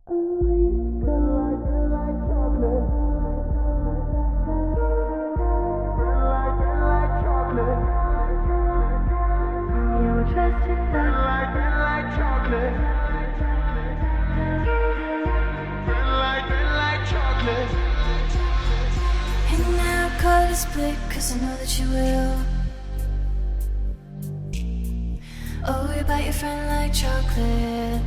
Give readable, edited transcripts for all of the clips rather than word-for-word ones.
Split, 'cause I know that you will. Oh, you bite your friend like chocolate.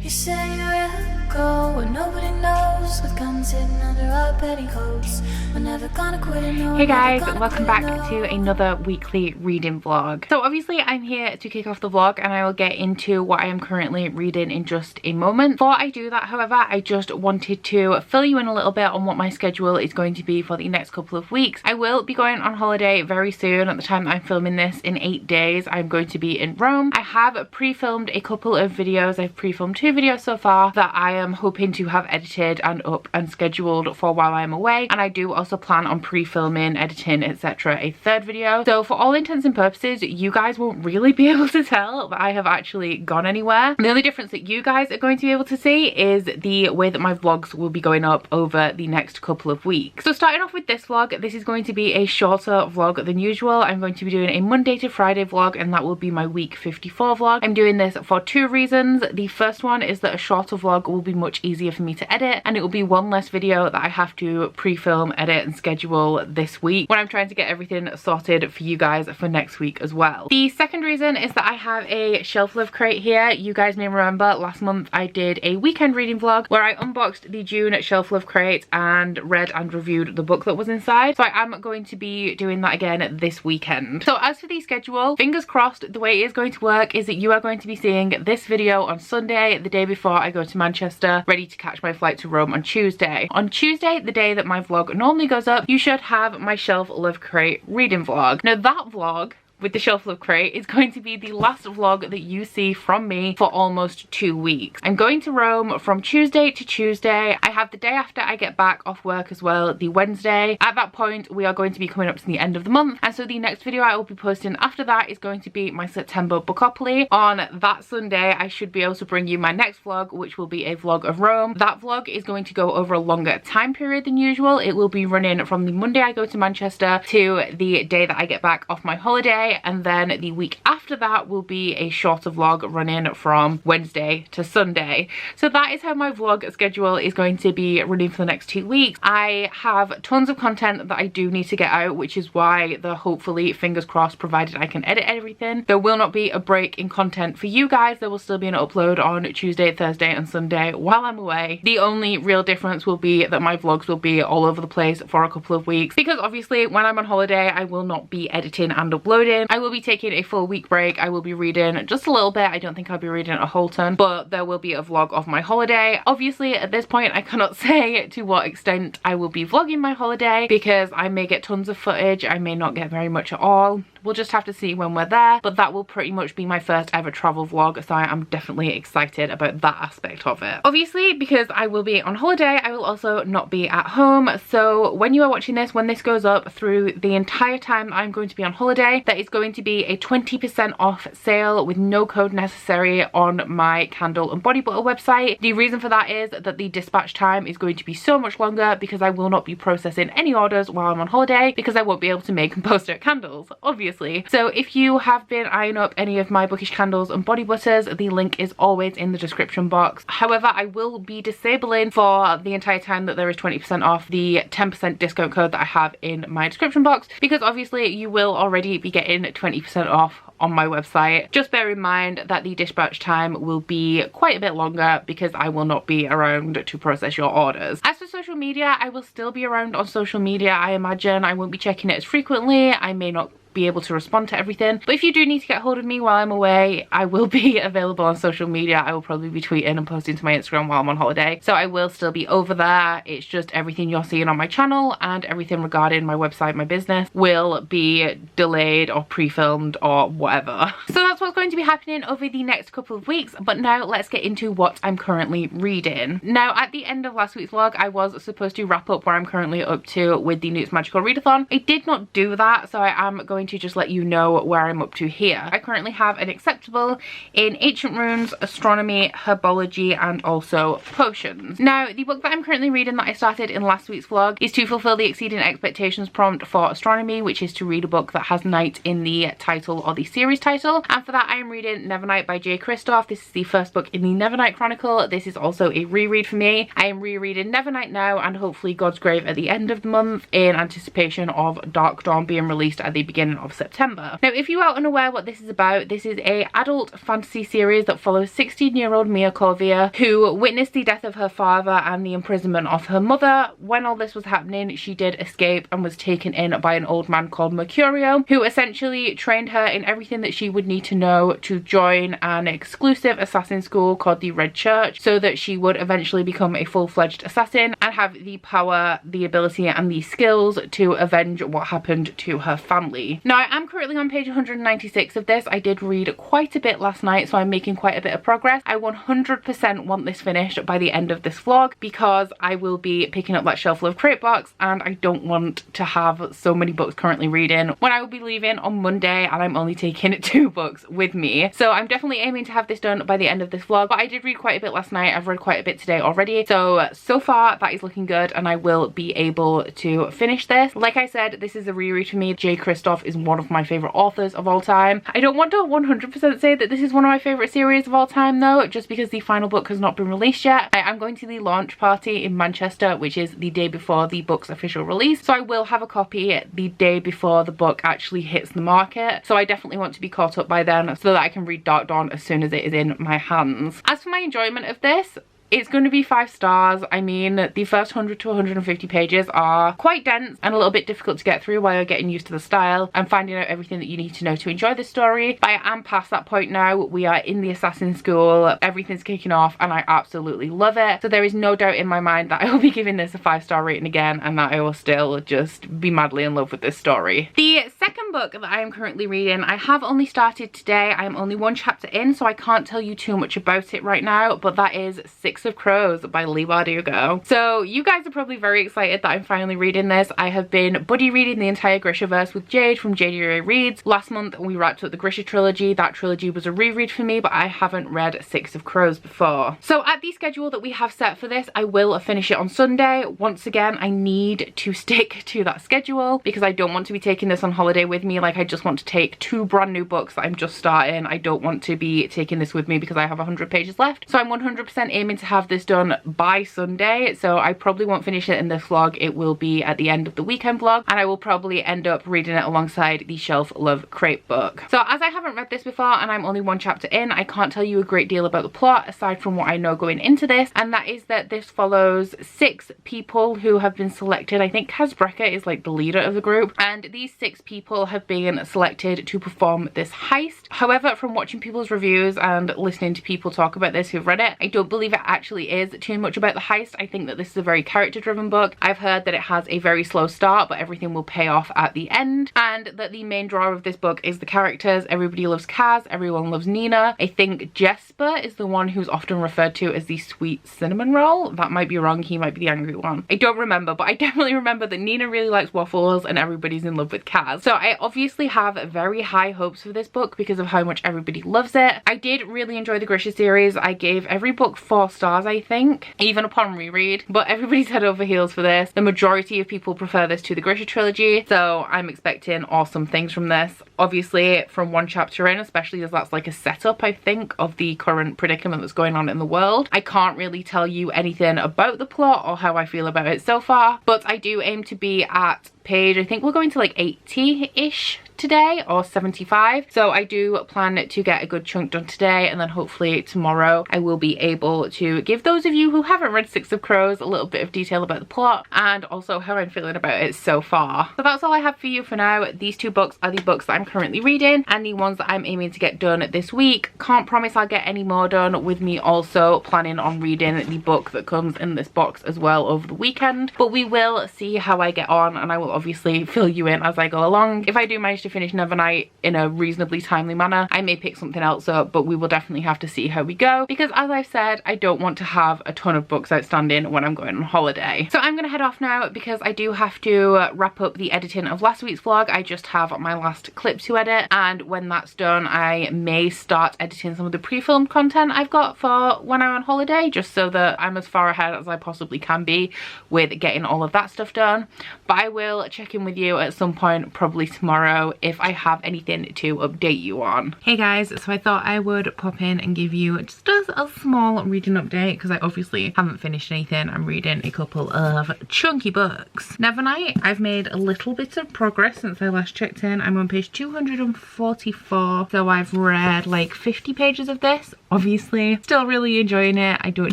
You say you will go where nobody knows, with guns hidden under our petticoats. We're never gonna quit. No, hey guys, welcome back to another weekly reading vlog. So obviously I'm here to kick off the vlog and I will get into what I am currently reading in just a moment. Before I do that, however, I just wanted to fill you in a little bit on what my schedule is going to be for the next couple of weeks. I will be going on holiday very soon. At the time that I'm filming this, in 8 days I'm going to be in Rome. I have pre-filmed a couple of videos. I've pre-filmed 2 videos so far that I am hoping to have edited and up and scheduled for while I'm away, and I do also plan on pre-filming, editing, etc. a 3rd video. So for all intents and purposes, you guys won't really be able to tell that I have actually gone anywhere. The only difference that you guys are going to be able to see is the way that my vlogs will be going up over the next couple of weeks. So starting off with this vlog, this is going to be a shorter vlog than usual. I'm going to be doing a Monday to Friday vlog, and that will be my week 54 vlog. I'm doing this for 2 reasons. The first one is that a shorter vlog will be much easier for me to edit, and it will be one less video that I have to pre-film, edit and schedule this week when I'm trying to get everything sorted for you guys for next week as well. The second reason is that I have a Shelflove crate here. You guys may remember last month I did a weekend reading vlog where I unboxed the June Shelflove crate and read and reviewed the book that was inside. So I am going to be doing that again this weekend. So as for the schedule, fingers crossed, the way it is going to work is that you are going to be seeing this video on Sunday, the day before I go to Manchester, ready to catch my flight to Rome on Tuesday. On Tuesday, the day that my vlog normally goes up, you should have my Shelflove crate reading vlog. Now that vlog with the Shelflove crate is going to be the last vlog that you see from me for almost 2 weeks. I'm going to Rome from Tuesday to Tuesday. I have the day after I get back off work as well, the Wednesday. At that point, we are going to be coming up to the end of the month, and so the next video I will be posting after that is going to be my September Bookopoly. On that Sunday, I should be able to bring you my next vlog, which will be a vlog of Rome. That vlog is going to go over a longer time period than usual. It will be running from the Monday I go to Manchester to the day that I get back off my holiday, and then the week after that will be a shorter vlog running from Wednesday to Sunday. So that is how my vlog schedule is going to be running for the next 2 weeks. I have tons of content that I do need to get out, which is why the hopefully, fingers crossed, provided I can edit everything, there will not be a break in content for you guys. There will still be an upload on Tuesday, Thursday and Sunday while I'm away. The only real difference will be that my vlogs will be all over the place for a couple of weeks, because obviously when I'm on holiday I will not be editing and uploading. I will be taking a full week break. I will be reading just a little bit. I don't think I'll be reading a whole ton, but there will be a vlog of my holiday. Obviously at this point I cannot say to what extent I will be vlogging my holiday, because I may get tons of footage, I may not get very much at all. We'll just have to see when we're there, but that will pretty much be my first ever travel vlog, so I am definitely excited about that aspect of it. Obviously, because I will be on holiday, I will also not be at home, so when you are watching this, when this goes up, through the entire time I'm going to be on holiday, there is going to be a 20% off sale with no code necessary on my candle and body butter website. The reason for that is that the dispatch time is going to be so much longer, because I will not be processing any orders while I'm on holiday, because I won't be able to make and post out candles, obviously. So if you have been eyeing up any of my Bookish candles and body butters, the link is always in the description box. However, I will be disabling for the entire time that there is 20% off the 10% discount code that I have in my description box, because obviously you will already be getting 20% off on my website. Just bear in mind that the dispatch time will be quite a bit longer, because I will not be around to process your orders. As for social media, I will still be around on social media. I imagine I won't be checking it as frequently. I may not be able to respond to everything, but if you do need to get hold of me while I'm away, I will be available on social media. I will probably be tweeting and posting to my Instagram while I'm on holiday, so I will still be over there. It's just everything you're seeing on my channel and everything regarding my website, my business, will be delayed or pre-filmed or whatever. So that's what's going to be happening over the next couple of weeks, but now let's get into what I'm currently reading. Now, at the end of last week's vlog, I was supposed to wrap up where I'm currently up to with the Newt's Magical Readathon. I did not do that, so I am going going to just let you know where I'm up to here. I currently have an acceptable in ancient runes, astronomy, herbology, and also potions. Now, the book that I'm currently reading that I started in last week's vlog is to fulfill the exceeding expectations prompt for astronomy, which is to read a book that has night in the title or the series title. And for that, I am reading Nevernight by J. Kristoff. This is the first book in the Nevernight Chronicle. This is also a reread for me. I am rereading Nevernight now and hopefully God's Grave at the end of the month in anticipation of Dark Dawn being released at the beginning of September. Now, if you are unaware what this is about, this is a adult fantasy series that follows 16-year-old Mia Corvia, who witnessed the death of her father and the imprisonment of her mother. When all this was happening, she did escape and was taken in by an old man called Mercurio, who essentially trained her in everything that she would need to know to join an exclusive assassin school called the Red Church, so that she would eventually become a full-fledged assassin and have the power, the ability, and the skills to avenge what happened to her family. Now, I am currently on page 196 of this. I did read quite a bit last night, so I'm making quite a bit of progress. I 100% want this finished by the end of this vlog because I will be picking up that Shelflove crate box, and I don't want to have so many books currently reading when I will be leaving on Monday and I'm only taking 2 books with me. So I'm definitely aiming to have this done by the end of this vlog, but I did read quite a bit last night. I've read quite a bit today already. So far that is looking good and I will be able to finish this. Like I said, this is a reread for me. J. Kristoff is one of my favorite authors of all time. I don't want to 100% say that this is one of my favorite series of all time though, just because the final book has not been released yet. I am going to the launch party in Manchester, which is the day before the book's official release. So I will have a copy the day before the book actually hits the market. So I definitely want to be caught up by then so that I can read Dark Dawn as soon as it is in my hands. As for my enjoyment of this, it's going to be 5 stars. I mean, the first 100 to 150 pages are quite dense and a little bit difficult to get through while you're getting used to the style and finding out everything that you need to know to enjoy the story. But I am past that point now. We are in the assassin school, everything's kicking off, and I absolutely love it. So there is no doubt in my mind that I will be giving this a 5-star rating again and that I will still just be madly in love with this story. The second book that I am currently reading, I have only started today. I am only 1 chapter in, so I can't tell you too much about it right now, but that is Six of Crows by Leigh Bardugo. So you guys are probably very excited that I'm finally reading this. I have been buddy reading the entire Grishaverse with Jade from JDA Reads. Last month we wrapped up the Grisha trilogy. That trilogy was a reread for me, but I haven't read Six of Crows before. So at the schedule that we have set for this, I will finish it on Sunday. Once again, I need to stick to that schedule because I don't want to be taking this on holiday with me. Like, I just want to take 2 brand new books that I'm just starting. I don't want to be taking this with me because I have 100 pages left. So I'm 100% aiming to have this done by Sunday. So I probably won't finish it in this vlog. It will be at the end of the weekend vlog, and I will probably end up reading it alongside the Shelflove crate book. So as I haven't read this before and I'm only 1 chapter in, I can't tell you a great deal about the plot aside from what I know going into this, and that is that this follows 6 people who have been selected. I think Becca is like the leader of the group, and these 6 people have been selected to perform this heist. However, from watching people's reviews and listening to people talk about this who've read it, I don't believe it actually is too much about the heist. I think that this is a very character driven book. I've heard that it has a very slow start, but everything will pay off at the end, and that the main draw of this book is the characters. Everybody loves Kaz, everyone loves Nina. I think Jesper is the one who's often referred to as the sweet cinnamon roll. That might be wrong, he might be the angry one. I don't remember, but I definitely remember that Nina really likes waffles and everybody's in love with Kaz. So I obviously have very high hopes for this book because of how much everybody loves it. I did really enjoy the Grisha series. I gave every book 4 stars, I think, even upon reread, but everybody's head over heels for this. The majority of people prefer this to the Grisha trilogy, so I'm expecting awesome things from this. Obviously from 1 chapter in, especially as that's like a setup, I think, of the current predicament that's going on in the world. I can't really tell you anything about the plot or how I feel about it so far, but I do aim to be at page, I think we're going to like 80-ish today, or 75. So I do plan to get a good chunk done today, and then hopefully tomorrow I will be able to give those of you who haven't read Six of Crows a little bit of detail about the plot and also how I'm feeling about it so far. So that's all I have for you for now. These 2 books are the books that I'm currently reading and the ones that I'm aiming to get done this week. Can't promise I'll get any more done, with me also planning on reading the book that comes in this box as well over the weekend, but we will see how I get on, and I will obviously fill you in as I go along. If I do manage to finish Nevernight in a reasonably timely manner, I may pick something else up, but we will definitely have to see how we go, because as I've said, I don't want to have a ton of books outstanding when I'm going on holiday. So I'm gonna head off now because I do have to wrap up the editing of last week's vlog. I just have my last clip to edit, and when that's done I may start editing some of the pre-filmed content I've got for when I'm on holiday, just so that I'm as far ahead as I possibly can be with getting all of that stuff done. But I will check in with you at some point, probably tomorrow, if I have anything to update you on. Hey guys, so I thought I would pop in and give you just a small reading update, because I obviously haven't finished anything. I'm reading a couple of chunky books. Nevernight, I've made a little bit of progress since I last checked in. I'm on page 244, so I've read like 50 pages of this. Obviously, still really enjoying it. I don't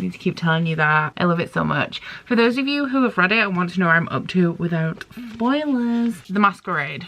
need to keep telling you that. I love it so much. For those of you who have read it and want to know where I'm up to without spoilers, The Masquerade.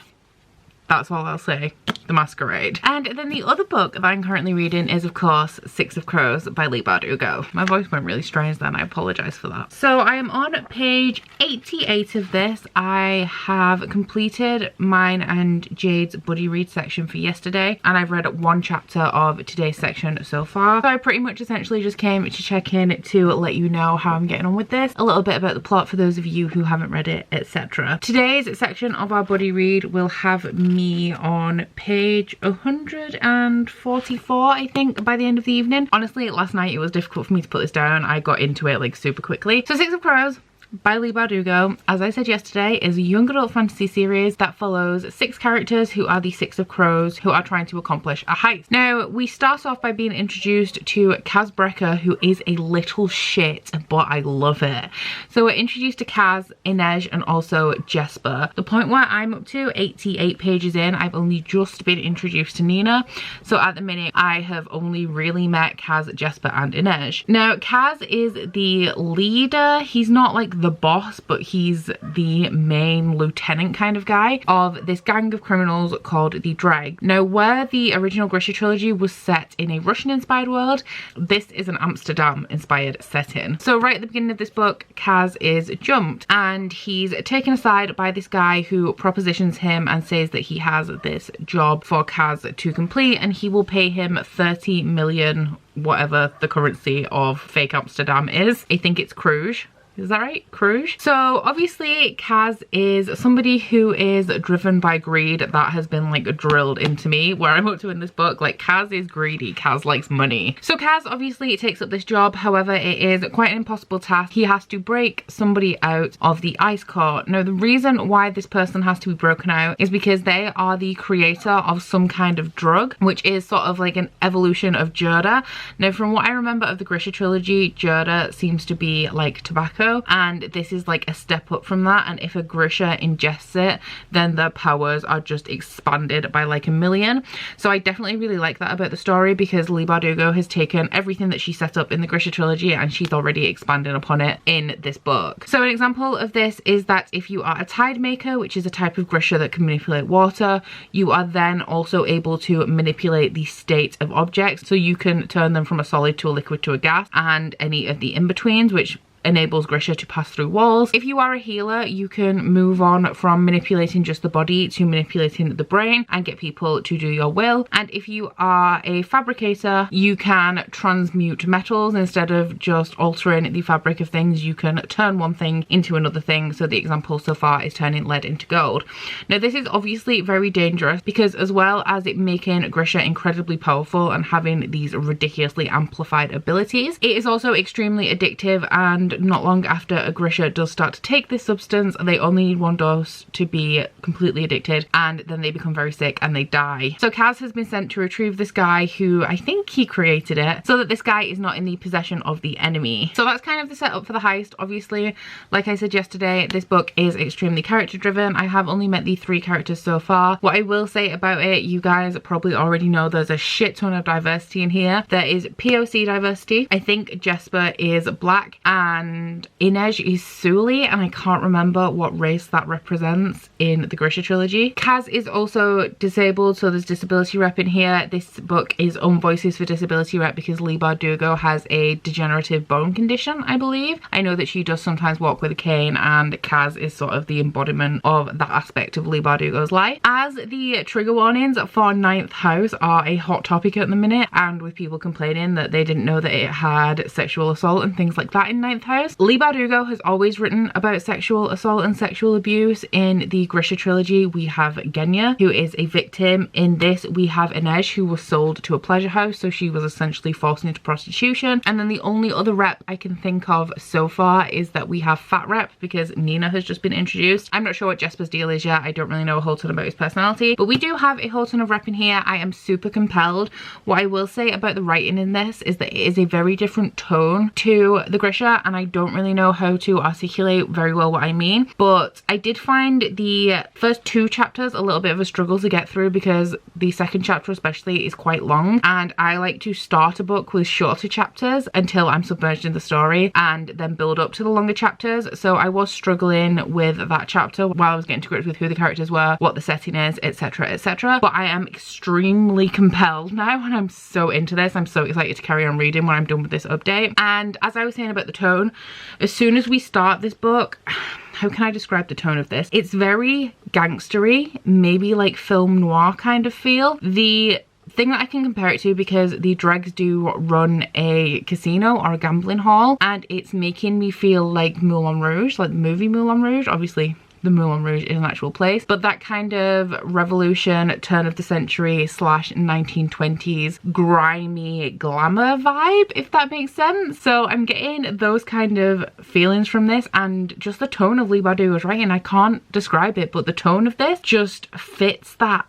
That's all I'll say. The Masquerade. And then the other book that I'm currently reading is, of course, Six of Crows by Leigh Bardugo. My voice went really strange then, I apologise for that. So I am on page 88 of this. I have completed mine and Jade's buddy read section for yesterday, and I've read one chapter of today's section so far. So I pretty much essentially just came to check in to let you know how I'm getting on with this, a little bit about the plot for those of you who haven't read it, etc. Today's section of our buddy read will have me on page 144, I think, by the end of the evening. Honestly, last night it was difficult for me to put this down. I got into it like super quickly. So Six of Crows by Leigh Bardugo, as I said yesterday, is a young adult fantasy series that follows 6 characters who are the Six of Crows, who are trying to accomplish a heist. Now, we start off by being introduced to Kaz Becca, who is a little shit, but I love it. So we're introduced to Kaz, Inej, and also Jesper. The point where I'm up to, 88 pages in, I've only just been introduced to Nina. So at the minute, I have only really met Kaz, Jesper, and Inej. Now, Kaz is the leader. He's not like the boss, but he's the main lieutenant kind of guy of this gang of criminals called the Dreg. Now, where the original Grisha trilogy was set in a Russian inspired world, this is an Amsterdam inspired setting. So right at the beginning of this book, Kaz is jumped and he's taken aside by this guy who propositions him and says that he has this job for Kaz to complete, and he will pay him 30 million, whatever the currency of fake Amsterdam is. I think it's Kruge. Is that right? Kruge? So obviously Kaz is somebody who is driven by greed. That has been like drilled into me where I'm up to in this book. Like, Kaz is greedy. Kaz likes money. So Kaz obviously takes up this job. However, it is quite an impossible task. He has to break somebody out of the ice court. Now, the reason why this person has to be broken out is because they are the creator of some kind of drug, which is sort of like an evolution of Jorda. Now, from what I remember of the Grisha trilogy, Jorda seems to be like tobacco, and this is like a step up from that, and if a Grisha ingests it, then their powers are just expanded by like 1,000,000. So I definitely really like that about the story, because Leigh Bardugo has taken everything that she set up in the Grisha trilogy and she's already expanded upon it in this book. So an example of this is that if you are a tide maker, which is a type of Grisha that can manipulate water, you are then also able to manipulate the state of objects, so you can turn them from a solid to a liquid to a gas, and any of the in-betweens, which enables Grisha to pass through walls. If you are a healer, you can move on from manipulating just the body to manipulating the brain and get people to do your will. And if you are a fabricator, you can transmute metals. Instead of just altering the fabric of things, you can turn one thing into another thing. So the example so far is turning lead into gold. Now, this is obviously very dangerous, because as well as it making Grisha incredibly powerful and having these ridiculously amplified abilities, it is also extremely addictive, and not long after a Grisha does start to take this substance, they only need one dose to be completely addicted, and then they become very sick and they die. So Kaz has been sent to retrieve this guy, who I think he created it, so that this guy is not in the possession of the enemy. So that's kind of the setup for the heist. Obviously, like I said yesterday, this book is extremely character driven. I have only met the 3 characters so far. What I will say about it, you guys probably already know, there's a shit ton of diversity in here. There is POC diversity. I think Jesper is black, and and Inej is Suli, and I can't remember what race that represents in the Grisha trilogy. Kaz is also disabled, so there's disability rep in here. This book is Voices for Disability rep because Leigh Bardugo has a degenerative bone condition, I believe. I know that she does sometimes walk with a cane, and Kaz is sort of the embodiment of that aspect of Leigh Bardugo's life. As the trigger warnings for 9th house are a hot topic at the minute, and with people complaining that they didn't know that it had sexual assault and things like that in 9th house. Leigh Bardugo has always written about sexual assault and sexual abuse. In the Grisha trilogy, we have Genya, who is a victim. In this, we have Inej, who was sold to a pleasure house, so she was essentially forced into prostitution. And then the only other rep I can think of so far is that we have Fat Rep, because Nina has just been introduced. I'm not sure what Jesper's deal is yet. I don't really know a whole ton about his personality, but we do have a whole ton of rep in here. I am super compelled. What I will say about the writing in this is that it is a very different tone to the Grisha, and I don't really know how to articulate very well what I mean, but I did find the first 2 chapters a little bit of a struggle to get through because the second chapter especially is quite long, and I like to start a book with shorter chapters until I'm submerged in the story and then build up to the longer chapters. So I was struggling with that chapter while I was getting to grips with who the characters were, what the setting is, etc, etc. But I am extremely compelled now, and I'm so into this. I'm so excited to carry on reading when I'm done with this update. And as I was saying about the tone, as soon as we start this book, how can I describe the tone of this? It's very gangstery, maybe like film noir kind of feel. The thing that I can compare it to, because the dregs do run a casino or a gambling hall, and it's making me feel like Moulin Rouge, like the movie Moulin Rouge. Obviously the Moulin Rouge is an actual place, but that kind of revolution, turn of the century / 1920s grimy glamour vibe, if that makes sense. So I'm getting those kind of feelings from this, and just the tone of Leigh Bardugo's writing, I can't describe it, but the tone of this just fits that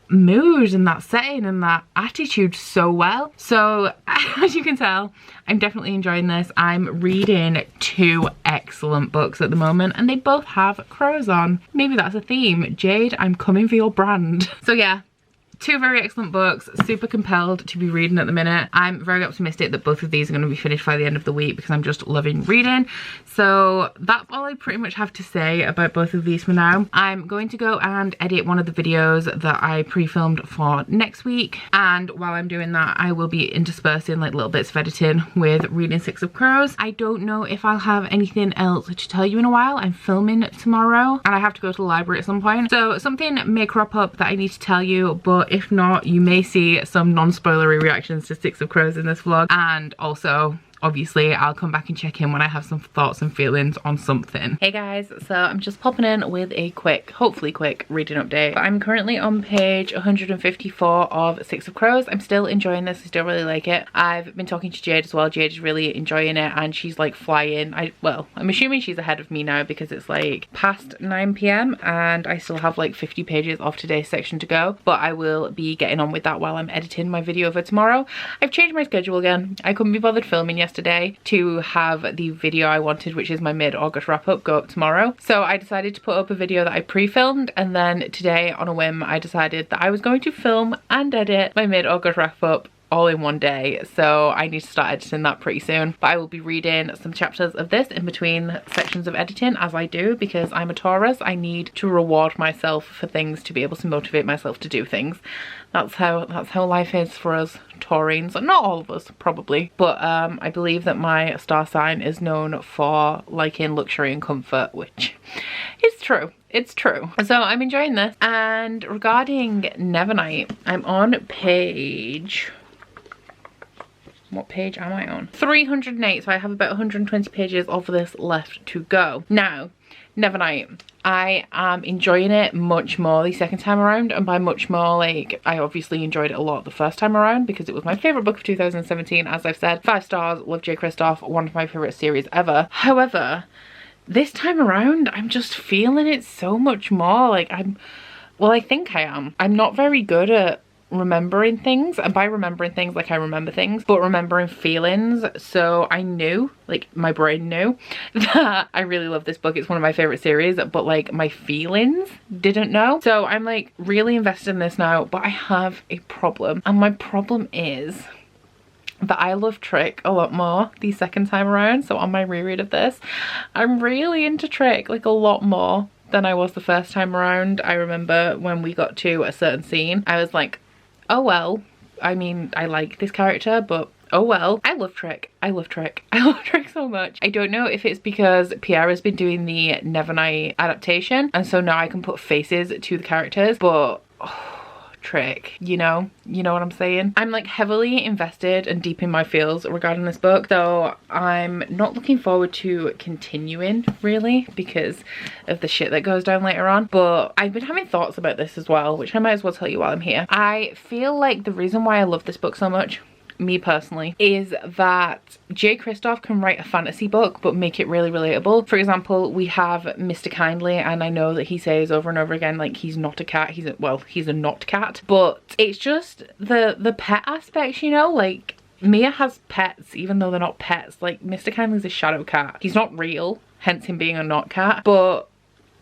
mood and that setting and that attitude so well. So as you can tell, I'm definitely enjoying this. I'm reading 2 excellent books at the moment, and they both have crows on. Maybe that's a theme. Jade, I'm coming for your brand. So yeah, 2 very excellent books, super compelled to be reading at the minute. I'm very optimistic that both of these are going to be finished by the end of the week because I'm just loving reading. So that's all I pretty much have to say about both of these for now. I'm going to go and edit one of the videos that I pre-filmed for next week, and while I'm doing that I will be interspersing like little bits of editing with reading 6 of Crows. I don't know if I'll have anything else to tell you in a while. I'm filming tomorrow and I have to go to the library at some point, so something may crop up that I need to tell you, but if not, you may see some non-spoilery reactions to 6 of Crows in this vlog. And also, obviously, I'll come back and check in when I have some thoughts and feelings on something. Hey guys, so I'm just popping in with a quick, hopefully quick, reading update. I'm currently on page 154 of 6 of Crows. I'm still enjoying this. I still really like it. I've been talking to Jade as well. Jade is really enjoying it, and she's like flying. Well, I'm assuming she's ahead of me now because it's like past 9 p.m. and I still have like 50 pages of today's section to go, but I will be getting on with that while I'm editing my video for tomorrow. I've changed my schedule again. I couldn't be bothered filming yesterday to have the video I wanted, which is my mid-August wrap-up, go up tomorrow. So I decided to put up a video that I pre-filmed, and then today on a whim I decided that I was going to film and edit my mid-August wrap-up all in one day. So I need to start editing that pretty soon, but I will be reading some chapters of this in between sections of editing as I do, because I'm a Taurus. I need to reward myself for things to be able to motivate myself to do things. That's how life is for us Taurines. Not all of us probably, but I believe that my star sign is known for liking luxury and comfort, which is true. It's true. So I'm enjoying this. And regarding Nevernight, I'm on page... what page am I on? 308, so I have about 120 pages of this left to go. Now, Nevernight, I am enjoying it much more the second time around, and by much more, like, I obviously enjoyed it a lot the first time around because it was my favourite book of 2017, as I've said. 5 stars, love J. Kristoff, one of my favourite series ever. However, this time around, I'm just feeling it so much more. Like, I think I am. I'm not very good at remembering things, and by remembering things, like I remember things, but remembering feelings. So I knew, like my brain knew that I really love this book. It's one of my favorite series, but like my feelings didn't know. So I'm like really invested in this now, but I have a problem, and my problem is that I love Trick a lot more the second time around. So on my reread of this, I'm really into Trick like a lot more than I was the first time around. I remember when we got to a certain scene, I was like, oh well, I mean, I like this character, but oh well. I love Trick. I love Trick. I love Trick so much. I don't know if it's because Pierre has been doing the Nevernight adaptation, and so now I can put faces to the characters, but oh, Trick, you know what I'm saying? I'm like heavily invested and deep in my feels regarding this book, so I'm not looking forward to continuing really because of the shit that goes down later on. But I've been having thoughts about this as well, which I might as well tell you while I'm here. I feel like the reason why I love this book so much, me personally, is that J. Kristoff can write a fantasy book but make it really relatable. For example, we have Mr. Kindly, and I know that he says over and over again like he's not a cat, he's a not cat, but it's just the pet aspects, you know, like Mia has pets even though they're not pets. Like Mr. Kindly's a shadow cat, he's not real, hence him being a not cat, but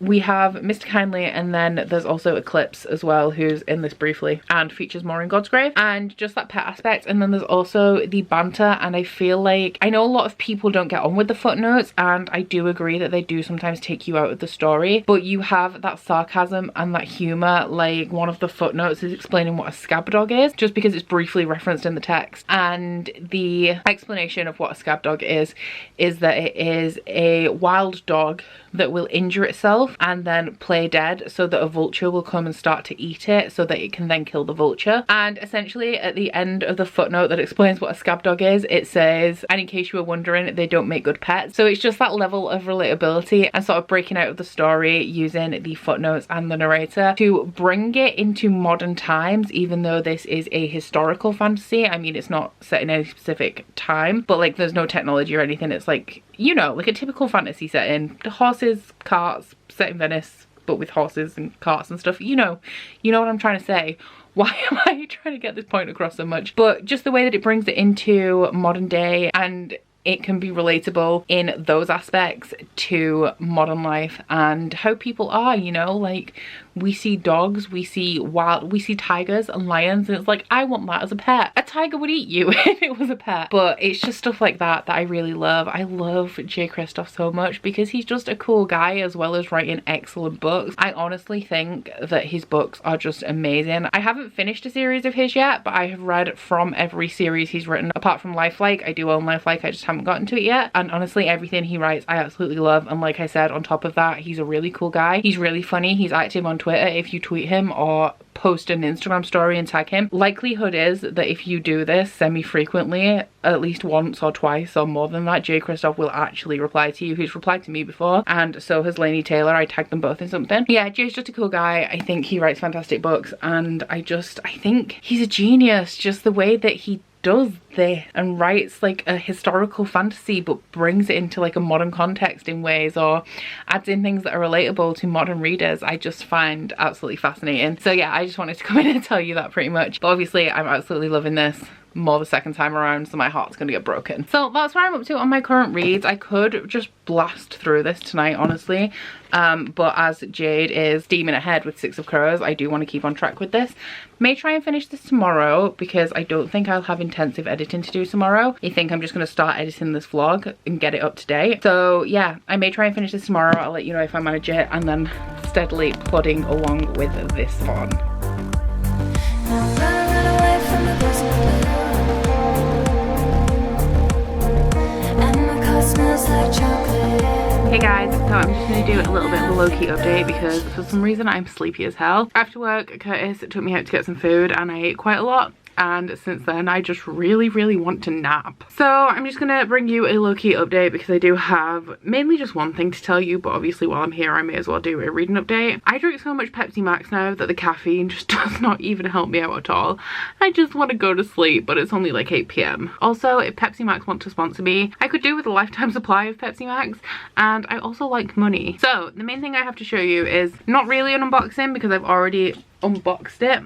we have Mr. Kindly, and then there's also Eclipse as well, who's in this briefly and features more in God's Grave, and just that pet aspect. And then there's also the banter, and I feel like, I know a lot of people don't get on with the footnotes, and I do agree that they do sometimes take you out of the story, but you have that sarcasm and that humour. Like one of the footnotes is explaining what a scab dog is, just because it's briefly referenced in the text, and the explanation of what a scab dog is that it is a wild dog that will injure itself and then play dead so that a vulture will come and start to eat it so that it can then kill the vulture. And essentially at the end of the footnote that explains what a scab dog is, it says, and in case you were wondering, they don't make good pets. So it's just that level of relatability and sort of breaking out of the story using the footnotes and the narrator to bring it into modern times, even though this is a historical fantasy. I mean, it's not set in any specific time, but like there's no technology or anything. It's like, you know, like a typical fantasy setting. The horses, carts, set in Venice, but with horses and carts and stuff. You know what I'm trying to say. Why am I trying to get this point across so much? But just the way that it brings it into modern day, and it can be relatable in those aspects to modern life and how people are, you know, like we see dogs, we see tigers and lions, and it's like, I want that as a pet. A tiger would eat you if it was a pet. But it's just stuff like that that I really love. I love J. Kristoff so much because he's just a cool guy as well as writing excellent books. I honestly think that his books are just amazing. I haven't finished a series of his yet, but I have read from every series he's written apart from Lifelike. I do own Lifelike, I just haven't gotten to it yet. And honestly, everything he writes I absolutely love. And like I said, on top of that, he's a really cool guy. He's really funny. He's active on Twitter. If you tweet him or post an Instagram story and tag him, likelihood is that if you do this semi-frequently, at least once or twice or more than that, J. Kristoff will actually reply to you. He's replied to me before, and so has Lainey Taylor. I tagged them both in something. Yeah, Jay's just a cool guy. I think he writes fantastic books, and I think he's a genius. Just the way that he does this and writes like a historical fantasy but brings it into like a modern context in ways, or adds in things that are relatable to modern readers, I just find absolutely fascinating. So yeah, I just wanted to come in and tell you that pretty much. But obviously I'm absolutely loving this more the second time around, so my heart's gonna get broken. So that's where I'm up to on my current reads. I could just blast through this tonight, honestly, but as Jade is steaming ahead with Six of Crows, I do want to keep on track with this. May try and finish this tomorrow because I don't think I'll have intensive editing to do tomorrow. I think I'm just going to start editing this vlog and get it up to date. So yeah, I may try and finish this tomorrow. I'll let you know if I manage it, and then steadily plodding along with this one. Hey guys, so I'm just going to do a little bit of a low-key update because for some reason I'm sleepy as hell. After work, Curtis took me out to get some food and I ate quite a lot. And since then I just really want to nap. So I'm just gonna bring you a low-key update because I do have mainly just one thing to tell you, but obviously while I'm here I may as well do a reading update. I drink so much Pepsi Max now that the caffeine just does not even help me out at all. I just want to go to sleep, but it's only like 8 PM. Also, if Pepsi Max want to sponsor me, I could do with a lifetime supply of Pepsi Max, and I also like money. So the main thing I have to show you is not really an unboxing because I've already unboxed it.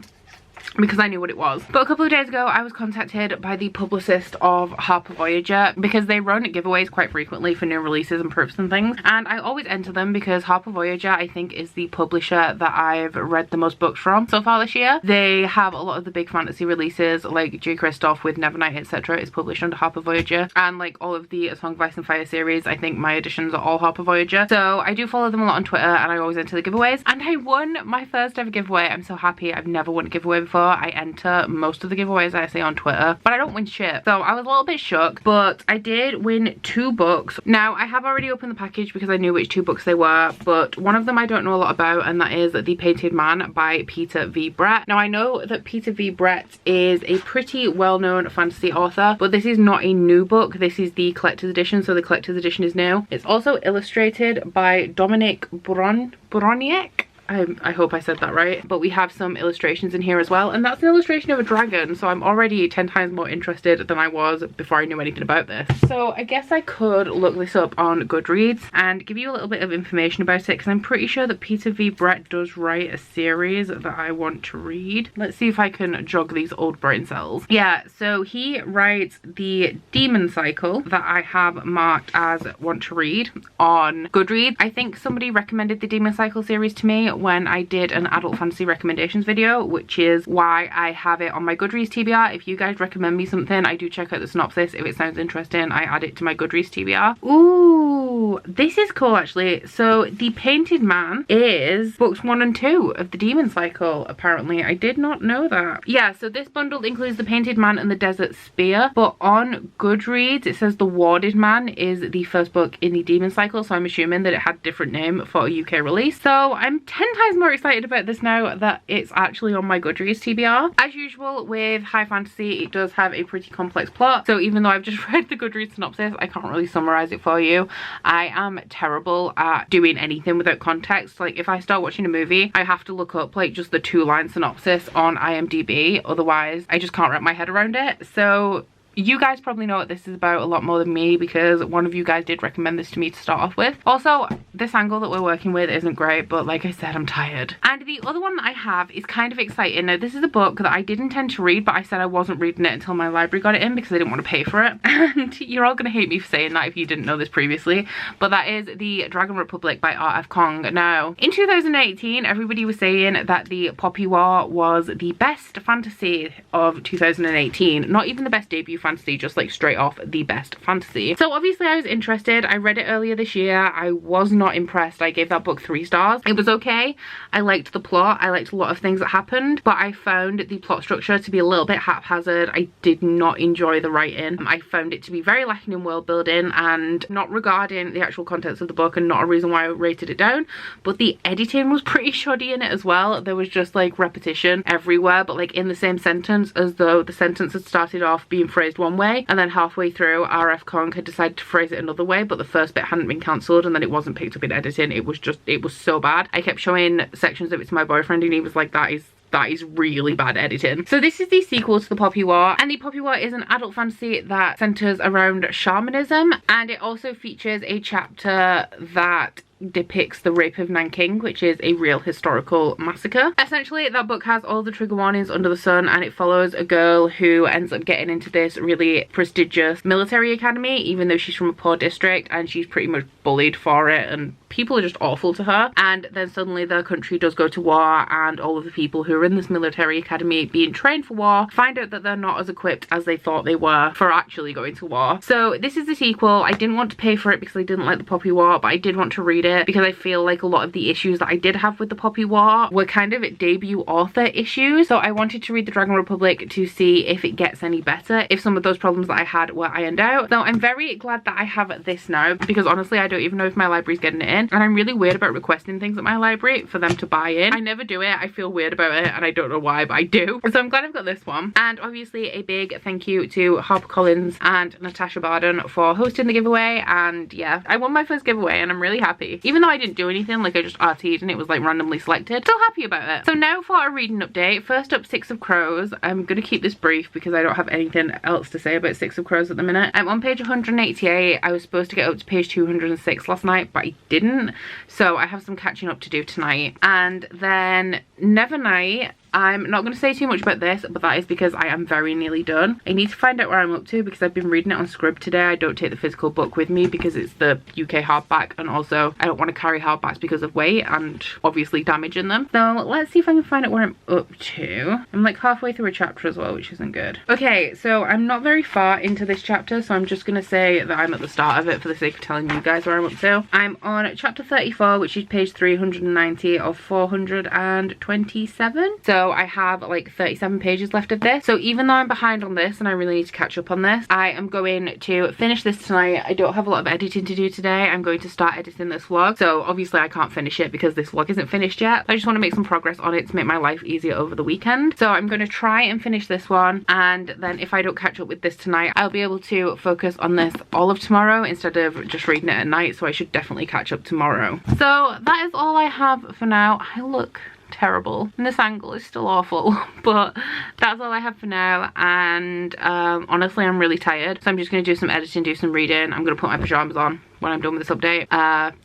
because I knew what it was. But a couple of days ago I was contacted by the publicist of Harper Voyager because they run giveaways quite frequently for new releases and proofs and things, and I always enter them because Harper Voyager I think is the publisher that I've read the most books from so far this year. They have a lot of the big fantasy releases, like J. Kristoff with Nevernight etc. is published under Harper Voyager, and like all of the A Song of Ice and Fire series, I think my editions are all Harper Voyager. So I do follow them a lot on Twitter and I always enter the giveaways, and I won my first ever giveaway. I'm so happy. I've never won a giveaway before. I enter most of the giveaways I say on Twitter, but I don't win shit. So I was a little bit shook, but I did win 2 books. Now I have already opened the package because I knew which 2 books they were, but one of them I don't know a lot about, and that is The Painted Man by Peter V. Brett. Now I know that Peter V. Brett is a pretty well-known fantasy author, but this is not a new book. This is the collector's edition, so the collector's edition is new. It's also illustrated by Dominic Broniek. I hope I said that right, but we have some illustrations in here as well, and that's an illustration of a dragon, so I'm already 10 times more interested than I was before I knew anything about this. So I guess I could look this up on Goodreads and give you a little bit of information about it, because I'm pretty sure that Peter V. Brett does write a series that I want to read. Let's see if I can jog these old brain cells. Yeah, so he writes the Demon Cycle that I have marked as want to read on Goodreads. I think somebody recommended the Demon Cycle series to me when I did an adult fantasy recommendations video, which is why I have it on my Goodreads TBR. If you guys recommend me something, I do check out the synopsis. If it sounds interesting, I add it to my Goodreads TBR. Ooh, this is cool actually. So The Painted Man is books 1 and 2 of the Demon Cycle, apparently. I did not know that. Yeah, so this bundle includes The Painted Man and the Desert Spear, but on Goodreads it says The Warded Man is the first book in the Demon Cycle, so I'm assuming that it had a different name for a UK release. So I'm 10 times more excited about this now that it's actually on my Goodreads TBR. As usual with high fantasy, it does have a pretty complex plot, so even though I've just read the Goodreads synopsis, I can't really summarize it for you. I am terrible at doing anything without context. Like if I start watching a movie, I have to look up like just the 2-line synopsis on IMDb, otherwise I just can't wrap my head around it. So you guys probably know what this is about a lot more than me, because one of you guys did recommend this to me to start off with. Also, this angle that we're working with isn't great, but like I said, I'm tired. And the other one that I have is kind of exciting. Now, this is a book that I did intend to read, but I said I wasn't reading it until my library got it in because I didn't want to pay for it. And you're all gonna hate me for saying that if you didn't know this previously, but that is The Dragon Republic by R.F. Kong. Now, in 2018, everybody was saying that the Poppy War was the best fantasy of 2018. Not even the best debut fantasy, just like straight off the best fantasy. So obviously I was interested. I read it earlier this year. I was not impressed. I gave that book 3 stars. It was okay. I liked the plot. I liked a lot of things that happened, but I found the plot structure to be a little bit haphazard. I did not enjoy the writing. I found it to be very lacking in world building, and not regarding the actual contents of the book, and not a reason why I rated it down, but the editing was pretty shoddy in it as well. There was just like repetition everywhere, but like in the same sentence, as though the sentence had started off being phrased one way and then halfway through R.F. Kong had decided to phrase it another way, but the first bit hadn't been cancelled and then it wasn't picked up in editing. It was so bad. I kept showing sections of it to my boyfriend and he was like, that is really bad editing. So this is the sequel to The Poppy War, and The Poppy War is an adult fantasy that centers around shamanism, and it also features a chapter that depicts the rape of Nanking, which is a real historical massacre. Essentially, that book has all the trigger warnings under the sun, and it follows a girl who ends up getting into this really prestigious military academy, even though she's from a poor district, and she's pretty much bullied for it, and people are just awful to her. And then suddenly the country does go to war, and all of the people who are in this military academy being trained for war find out that they're not as equipped as they thought they were for actually going to war. So this is the sequel. I didn't want to pay for it because I didn't like The Poppy War, but I did want to read it because I feel like a lot of the issues that I did have with The Poppy War were kind of debut author issues. So I wanted to read The Dragon Republic to see if it gets any better, if some of those problems that I had were ironed out. So I'm very glad that I have this now, because honestly I don't even know if my library's getting it in, and I'm really weird about requesting things at my library for them to buy in. I never do it. I feel weird about it and I don't know why, but I do. So I'm glad I've got this one. And obviously a big thank you to HarperCollins and Natasha Barden for hosting the giveaway. And yeah, I won my first giveaway and I'm really happy. Even though I didn't do anything, like I just RT'd and it was like randomly selected, still happy about it. So now for a reading update. First up, Six of Crows. I'm gonna keep this brief because I don't have anything else to say about Six of Crows at the minute. I'm on page 188. I was supposed to get up to page 206 last night, but I didn't, so I have some catching up to do tonight. And then Nevernight, I'm not going to say too much about this, but that is because I am very nearly done. I need to find out where I'm up to because I've been reading it on Scrib today. I don't take the physical book with me because it's the UK hardback, and also I don't want to carry hardbacks because of weight and obviously damaging them. So let's see if I can find out where I'm up to. I'm like halfway through a chapter as well, which isn't good. Okay, so I'm not very far into this chapter, so I'm just going to say that I'm at the start of it for the sake of telling you guys where I'm up to. I'm on chapter 34, which is page 390 of 427. So I have like 37 pages left of this. So even though I'm behind on this and I really need to catch up on this, I am going to finish this tonight. I don't have a lot of editing to do today. I'm going to start editing this vlog. So obviously I can't finish it because this vlog isn't finished yet. I just want to make some progress on it to make my life easier over the weekend. So I'm going to try and finish this one, and then if I don't catch up with this tonight, I'll be able to focus on this all of tomorrow instead of just reading it at night. So I should definitely catch up tomorrow. So that is all I have for now. I look terrible and this angle is still awful, but that's all I have for now. And honestly, I'm really tired, so I'm just going to do some editing, do some reading. I'm going to put my pajamas on when I'm done with this update,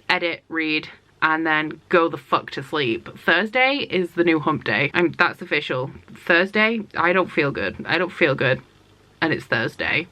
edit, read, and then go the fuck to sleep. Thursday is the new hump day. That's official. Thursday, I don't feel good. I don't feel good, and it's Thursday.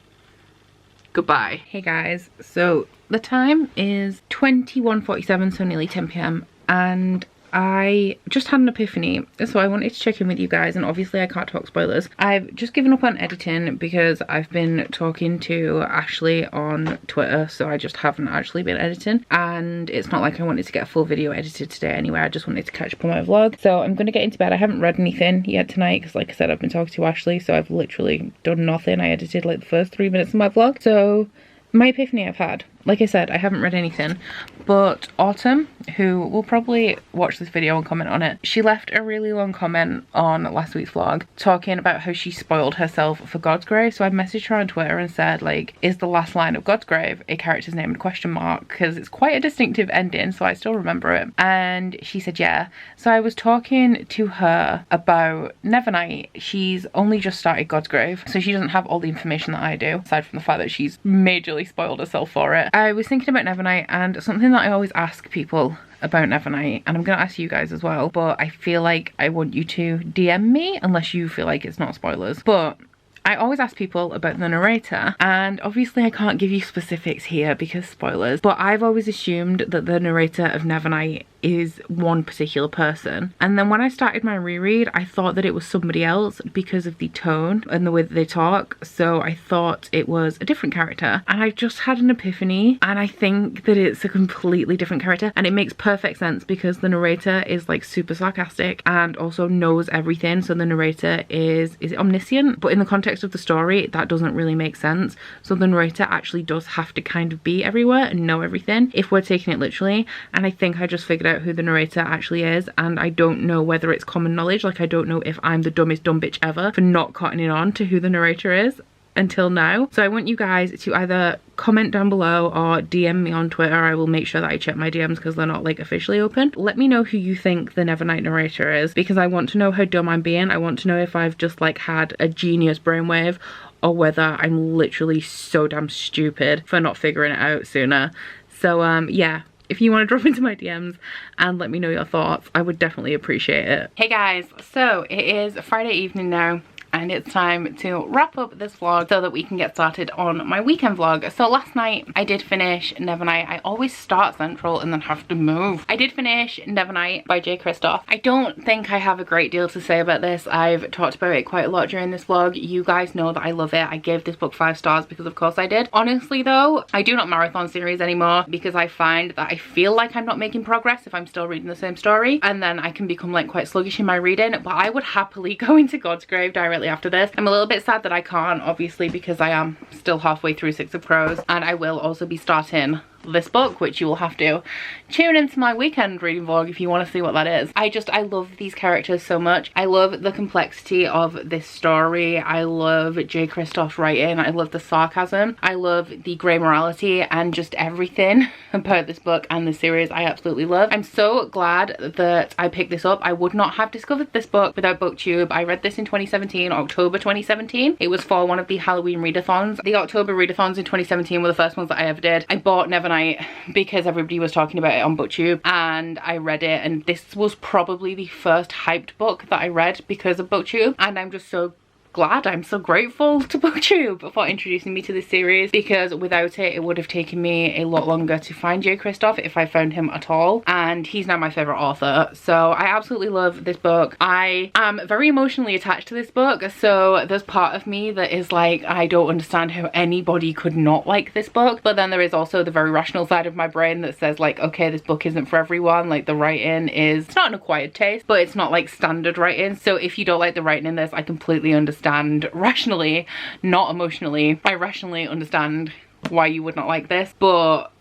Goodbye. Hey guys, so the time is 21:47, so nearly 10 p.m. and I just had an epiphany, so I wanted to check in with you guys, and obviously I can't talk spoilers. I've just given up on editing because I've been talking to Ashley on Twitter, so I just haven't actually been editing, and it's not like I wanted to get a full video edited today anyway. I just wanted to catch up on my vlog. So I'm going to get into bed. I haven't read anything yet tonight because, like I said, I've been talking to Ashley, so I've literally done nothing. I edited like the first 3 minutes of my vlog. So my epiphany I've had, like I said, I haven't read anything, but Autumn, who will probably watch this video and comment on it, she left a really long comment on last week's vlog talking about how she spoiled herself for Godsgrave. So I messaged her on Twitter and said, like, is the last line of Godsgrave a character's name and question mark? Because it's quite a distinctive ending, so I still remember it. And she said yeah. So I was talking to her about Nevernight. She's only just started Godsgrave, so she doesn't have all the information that I do, aside from the fact that she's majorly spoiled herself for it. I was thinking about Nevernight, and something that I always ask people about Nevernight, and I'm going to ask you guys as well, but I feel like I want you to DM me unless you feel like it's not spoilers. But I always ask people about the narrator, and obviously I can't give you specifics here because spoilers, but I've always assumed that the narrator of Nevernight is one particular person. And then when I started my reread, I thought that it was somebody else because of the tone and the way that they talk. So I thought it was a different character, and I just had an epiphany, and I think that it's a completely different character, and it makes perfect sense because the narrator is like super sarcastic and also knows everything. So the narrator is it omniscient? But in the context of the story, that doesn't really make sense. So the narrator actually does have to kind of be everywhere and know everything if we're taking it literally. And I think I just figured out who the narrator actually is, and I don't know whether it's common knowledge. Like, I don't know if I'm the dumbest dumb bitch ever for not cottoning on to who the narrator is until now. So I want you guys to either comment down below or DM me on Twitter. I will make sure that I check my DMs because they're not like officially open. Let me know who you think the Nevernight narrator is, because I want to know how dumb I'm being. I want to know if I've just like had a genius brainwave, or whether I'm literally so damn stupid for not figuring it out sooner. So yeah, if you want to drop into my DMs and let me know your thoughts, I would definitely appreciate it. Hey guys, so it is Friday evening now, and it's time to wrap up this vlog so that we can get started on my weekend vlog. So last night I did finish Nevernight. I always start Central and then have to move. I did finish Nevernight by J. Kristoff. I don't think I have a great deal to say about this. I've talked about it quite a lot during this vlog. You guys know that I love it. I gave this book 5 stars because of course I did. Honestly though, I do not marathon series anymore because I find that I feel like I'm not making progress if I'm still reading the same story, and then I can become like quite sluggish in my reading. But I would happily go into Godsgrave directly after this. I'm a little bit sad that I can't, obviously, because I am still halfway through Six of Crows, and I will also be starting this book, which you will have to tune into my weekend reading vlog if you want to see what that is. I love these characters so much. I love the complexity of this story. I love J. Kristoff's writing. I love the sarcasm. I love the grey morality, and just everything about this book and the series I absolutely love. I'm so glad that I picked this up. I would not have discovered this book without Booktube. I read this in 2017, October 2017. It was for one of the Halloween readathons. The October readathons in 2017 were the first ones that I ever did. I bought Nevernight Nevernight because everybody was talking about it on Booktube, and I read it, and this was probably the first hyped book that I read because of Booktube, and I'm just so glad, I'm so grateful to Booktube for introducing me to this series, because without it, it would have taken me a lot longer to find J. Kristoff if I found him at all, and he's now my favourite author. So I absolutely love this book. I am very emotionally attached to this book, so there's part of me that is like, I don't understand how anybody could not like this book, but then there is also the very rational side of my brain that says like, okay, this book isn't for everyone. Like, the writing is, it's not an acquired taste, but it's not like standard writing, so if you don't like the writing in this, I completely understand rationally, not emotionally. I rationally understand why you would not like this, but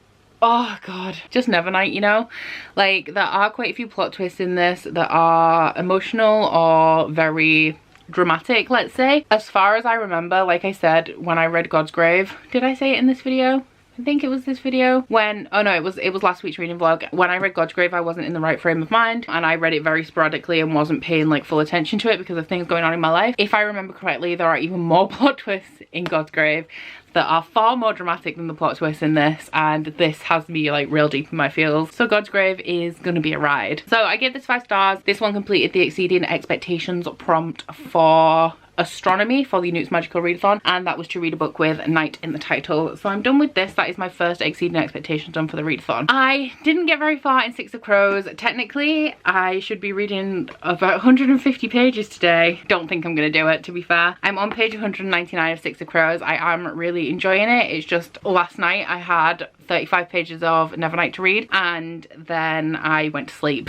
oh god, just Nevernight, you know? Like, there are quite a few plot twists in this that are emotional or very dramatic, let's say. As far as I remember, like I said, when I read God's Grave, did I say it in this video? I think it was this video when, oh no, it was last week's reading vlog. When I read God's Grave, I wasn't in the right frame of mind, and I read it very sporadically and wasn't paying like full attention to it because of things going on in my life. If I remember correctly, there are even more plot twists in God's Grave that are far more dramatic than the plot twists in this, and this has me like real deep in my feels. So God's Grave is gonna be a ride. So I gave this 5 stars. This one completed the exceeding expectations prompt for astronomy for the Newt's Magical Readathon, and that was to read a book with night in the title. So I'm done with this. That is my first exceeding expectations done for the readathon. I didn't get very far in Six of Crows. Technically, I should be reading about 150 pages today. Don't think I'm gonna do it, to be fair. I'm on page 199 of Six of Crows. I am really enjoying it. It's just last night I had 35 pages of Nevernight to read, and then I went to sleep.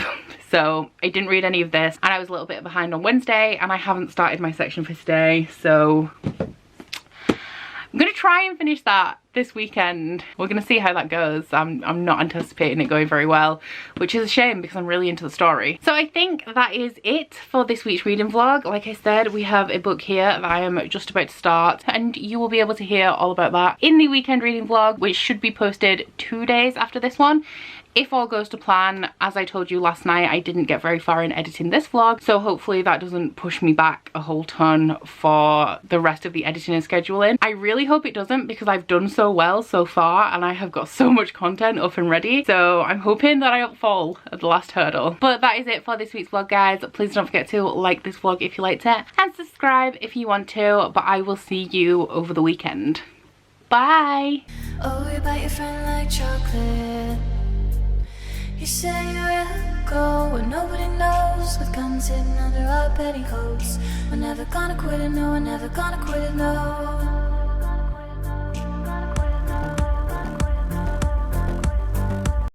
So I didn't read any of this, and I was a little bit behind on Wednesday, and I haven't started my section for today, so I'm gonna try and finish that this weekend. We're gonna see how that goes. I'm not anticipating it going very well, which is a shame because I'm really into the story. So I think that is it for this week's reading vlog. Like I said, we have a book here that I am just about to start, and you will be able to hear all about that in the weekend reading vlog, which should be posted 2 days after this one. If all goes to plan. As I told you last night, I didn't get very far in editing this vlog, so hopefully that doesn't push me back a whole ton for the rest of the editing and scheduling. I really hope it doesn't, because I've done so well so far and I have got so much content up and ready, so I'm hoping that I don't fall at the last hurdle. But that is it for this week's vlog, guys. Please don't forget to like this vlog if you liked it, and subscribe if you want to, but I will see you over the weekend. Bye! Oh, you bite your friend like chocolate. You say you'll go where nobody knows, with guns hidden under our petticoats. We're never gonna quit it, no, we're never gonna quit it, no.